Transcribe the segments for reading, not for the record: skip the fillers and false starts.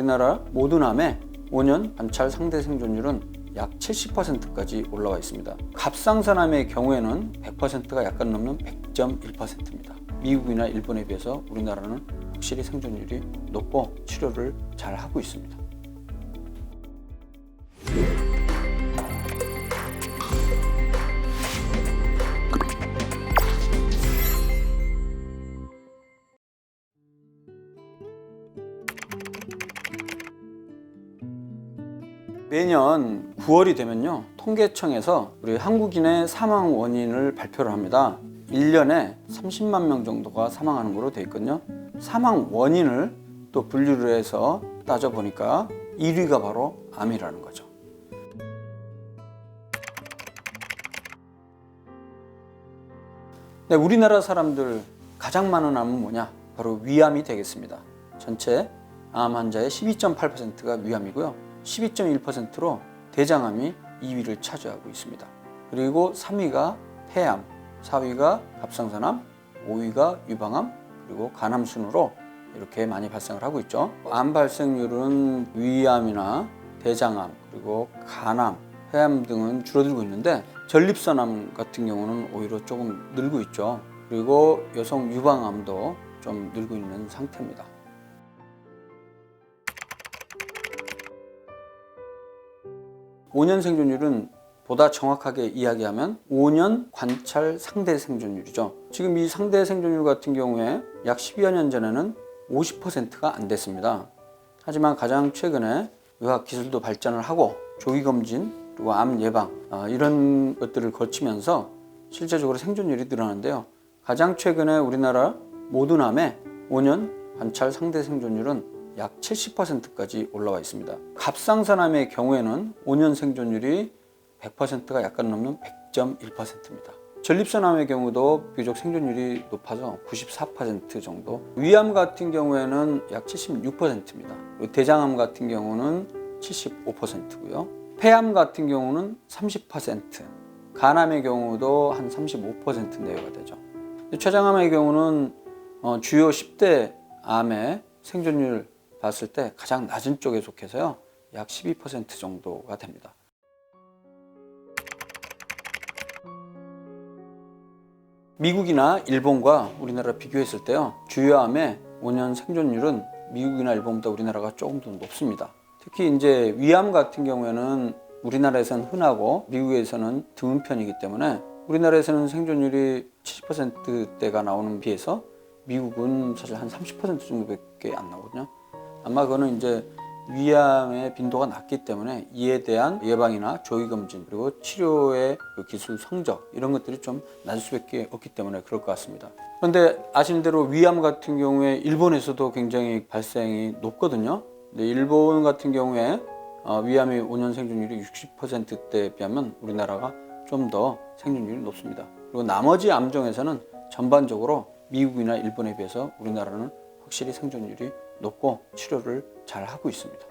우리나라 모든 암의 5년 관찰 상대 생존율은 약 70%까지 올라와 있습니다. 갑상선암의 경우에는 100%가 약간 넘는 100.1%입니다. 미국이나 일본에 비해서 우리나라는 확실히 생존율이 높고 치료를 잘 하고 있습니다. 매년 9월이 되면요, 통계청에서 우리 한국인의 사망 원인을 발표를 합니다. 1년에 30만 명 정도가 사망하는 걸로 되어 있거든요. 사망 원인을 또 분류를 해서 따져보니까 1위가 바로 암이라는 거죠. 네, 우리나라 사람들 가장 많은 암은 뭐냐? 바로 위암이 되겠습니다. 전체 암 환자의 12.8%가 위암이고요. 12.1%로 대장암이 2위를 차지하고 있습니다. 그리고 3위가 폐암, 4위가 갑상선암, 5위가 유방암, 그리고 간암 순으로 이렇게 많이 발생을 하고 있죠. 암 발생률은 위암이나 대장암, 그리고 간암, 폐암 등은 줄어들고 있는데 전립선암 같은 경우는 오히려 조금 늘고 있죠. 그리고 여성 유방암도 좀 늘고 있는 상태입니다. (5년) 생존율은 보다 정확하게 이야기하면 5년 관찰 상대 생존율이죠. 지금 이 상대 생존율 같은 경우에 약 10여 년 전에는 50%가 안 됐습니다. 하지만 가장 최근에 의학 기술도 발전을 하고 조기검진 그리고 암 예방 이런 것들을 거치면서 실제적으로 생존율이 늘어나는데요. 가장 최근에 우리나라 모든 암의 5년 관찰 상대 생존율은 약 70%까지 올라와 있습니다. 갑상선암의 경우에는 5년 생존율이 100%가 약간 넘는 100.1%입니다. 전립선암의 경우도 비교적 생존율이 높아서 94% 정도. 위암 같은 경우에는 약 76%입니다. 그리고 대장암 같은 경우는 75%고요. 폐암 같은 경우는 30%, 간암의 경우도 한 35% 내외가 되죠. 췌장암의 경우는 주요 10대 암의 생존율 봤을 때 가장 낮은 쪽에 속해서요, 약 12% 정도가 됩니다. 미국이나 일본과 우리나라 비교했을 때요, 주요 암의 5년 생존율은 미국이나 일본보다 우리나라가 조금 더 높습니다. 특히 이제 위암 같은 경우에는 우리나라에서는 흔하고 미국에서는 드문 편이기 때문에 우리나라에서는 생존율이 70%대가 나오는 비해서 미국은 사실 한 30% 정도밖에 안 나오거든요. 아마 그거는 이제 위암의 빈도가 낮기 때문에 이에 대한 예방이나 조기검진 그리고 치료의 기술 성적 이런 것들이 좀 낮을 수밖에 없기 때문에 그럴 것 같습니다. 그런데 아시는 대로 위암 같은 경우에 일본에서도 굉장히 발생이 높거든요. 근데 일본 같은 경우에 위암의 5년 생존율이 60%대에 비하면 우리나라가 좀 더 생존율이 높습니다. 그리고 나머지 암종에서는 전반적으로 미국이나 일본에 비해서 우리나라는 확실히 생존율이 높고 치료를 잘 하고 있습니다.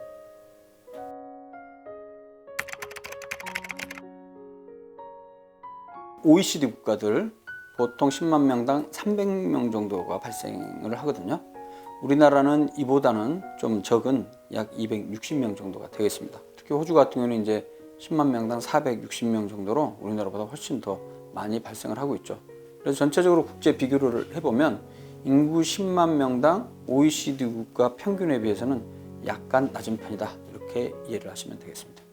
OECD 국가들 보통 10만 명당 300명 정도가 발생을 하거든요. 우리나라는 이보다는 좀 적은 약 260명 정도가 되겠습니다. 특히 호주 같은 경우는 이제 10만 명당 460명 정도로 우리나라보다 훨씬 더 많이 발생을 하고 있죠. 그래서 전체적으로 국제 비교를 해보면 인구 10만 명당 OECD 국가 평균에 비해서는 약간 낮은 편이다, 이렇게 이해를 하시면 되겠습니다.